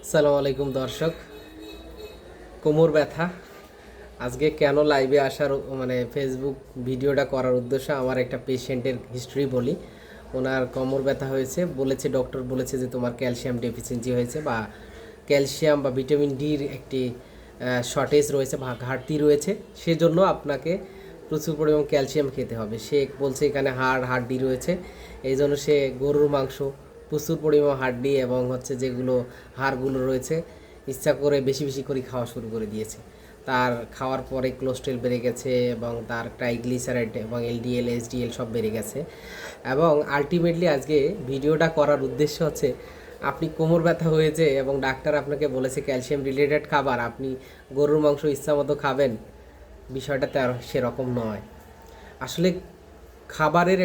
আসসালামু আলাইকুম দর্শক। কোমর ব্যথা আজকে কেন লাইভে আসার ফেসবুক ভিডিওটা করার উদ্দেশ্য, আমার একটা পেশেন্টের হিস্ট্রি বলি। ওনার কোমর ব্যথা হয়েছে, বলেছে ডক্টর বলেছে যে তোমার ক্যালসিয়াম ডেফিসিয়েন্সি হয়েছে বা ক্যালসিয়াম বা ভিটামিন ডির একটি শর্টেজ রয়েছে বা ঘাটতি রয়েছে, সেজন্য আপনাকে প্রচুর পরিমাণ ক্যালসিয়াম খেতে হবে। সে বলছে এখানে হাড্ডি রয়েছে, এই জন্য সে গরুর মাংস, প্রচুর পরিমাণ হাড্ডি এবং যেগুলো হাড়গুলো রয়েছে ইচ্ছা করে বেশি বেশি করে খাওয়া শুরু করে দিয়েছে। তার খাওয়ার পরে কোলেস্ট্রল বেড়ে গেছে এবং তার ট্রাইগ্লিসারাইড এবং এলডিএল এসডিএল সব বেড়ে গেছে। এবং আলটিমেটলি আজকে ভিডিওটা করার উদ্দেশ্য হচ্ছে, আপনি কোমর ব্যথা হয়েছে এবং ডাক্তার আপনাকে বলেছে ক্যালসিয়াম রিলেটেড খাবার, আপনি গরুর মাংস ইচ্ছা মতো খাবেন, বিষয়টা তো আর সেরকম নয়। আসলে খাবারের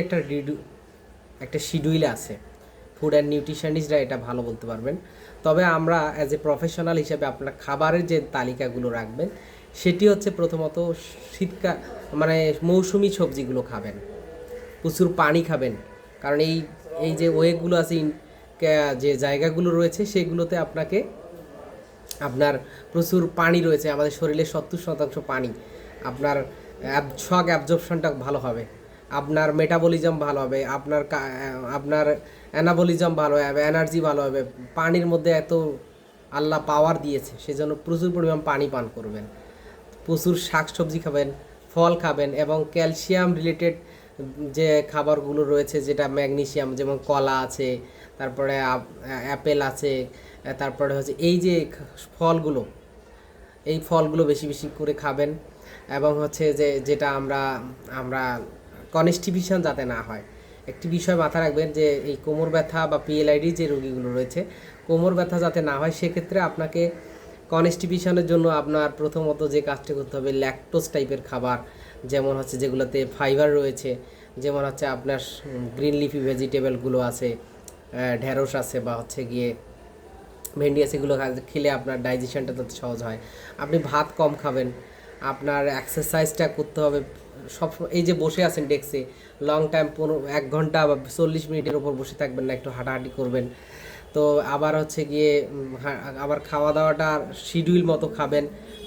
একটা শিডিউল আছে। ফুড অ্যান্ড নিউট্রিশনিস্টরা এটা ভালো বলতে পারবেন। তবে আমরা অ্যাজ এ প্রফেশনাল হিসেবে আপনার খাবারের যে তালিকাগুলো রাখবেন, সেটি হচ্ছে প্রথমত শীতকাল মৌসুমি সবজিগুলো খাবেন, প্রচুর পানি খাবেন। কারণ এই যে ওয়েগুলো আছে, যে জায়গাগুলো রয়েছে সেগুলোতে আপনার প্রচুর পানি রয়েছে। আমাদের শরীরে 70% পানি। আপনার শক অ্যাবজর্পশনটা ভালো হবে, আপনার মেটাবলিজম ভালো হবে, আপনার অ্যানাবলিজম ভালো হবে, এনার্জি ভালো হবে। পানির মধ্যে এত আল্লাহ পাওয়ার দিয়েছে, সেজন্য প্রচুর পরিমাণ পানি পান করবেন, প্রচুর শাক সবজি খাবেন, ফল খাবেন এবং ক্যালসিয়াম রিলেটেড যে খাবারগুলো রয়েছে, যেটা ম্যাগনেসিয়াম, যেমন কলা আছে, তারপরে অ্যাপেল আছে, তারপরে এই যে ফলগুলো বেশি বেশি করে খাবেন। এবং যেটা আমরা কনস্টিপেশন যাতে না হয়। একটি বিষয় মাথায় রাখবেন যে এই কোমর ব্যথা বা পিএলআইডি যে রোগীগুলো রয়েছে, কোমর ব্যথা যাতে না হয়, সেক্ষেত্রে আপনাকে কনস্টিপেশনের জন্য আপনার প্রথমত যে কাজটি করতে হবে, ল্যাকটোজ টাইপের খাবার, যেমন যেগুলোতে ফাইবার রয়েছে, যেমন আপনার গ্রিন লিফি ভেজিটেবলগুলো আছে, ঢেঁড়স আছে বা গিয়ে ভেন্ডি আছে, এগুলো খেলে আপনার ডাইজেশনটা তত সহজ হয়। আপনি ভাত কম খাবেন, আপনার এক্সারসাইজটা করতে হবে সব। এই যে বসে আছেন ডেস্কে লং টাইম, 1 ঘন্টা বা 40 মিনিটের ওপর বসে থাকবেন না, একটু হাঁটাহাঁটি করবেন। তো আবার গিয়ে আবার খাওয়া দাওয়াটা শিডিউল মতো খাবেন,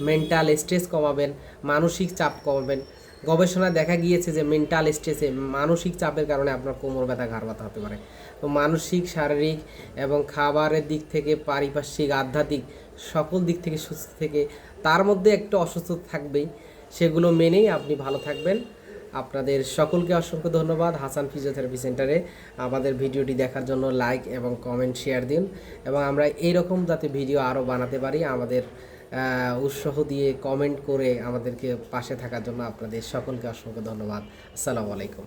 মেন্টাল স্ট্রেস কমাবেন, মানসিক চাপ কমাবেন। গবেষণায় দেখা গিয়েছে যে মেন্টাল স্ট্রেসে, মানসিক চাপের কারণে আপনার কোমর ব্যথা, ঘাড় ব্যথা হতে পারে। তো মানসিক, শারীরিক এবং খাবারের দিক থেকে, পারিপার্শ্বিক, আধ্যাত্মিক সকল দিক থেকে সুস্থ থেকে, তার মধ্যে একটু অসুস্থতা থাকবেই, সেগুলো মেনেই আপনি ভালো থাকবেন। আপনাদের সকলকে অসংখ্য ধন্যবাদ। হাসান ফিজিওথেরাপি সেন্টারে আমাদের ভিডিওটি দেখার জন্য লাইক এবং কমেন্ট শেয়ার দিন, এবং আমরা এইরকম যাতে ভিডিও আরও বানাতে পারি, আমাদের উৎসাহ দিয়ে কমেন্ট করে আমাদেরকে পাশে থাকার জন্য আপনাদের সকলকে অসংখ্য ধন্যবাদ। আসসালামু আলাইকুম।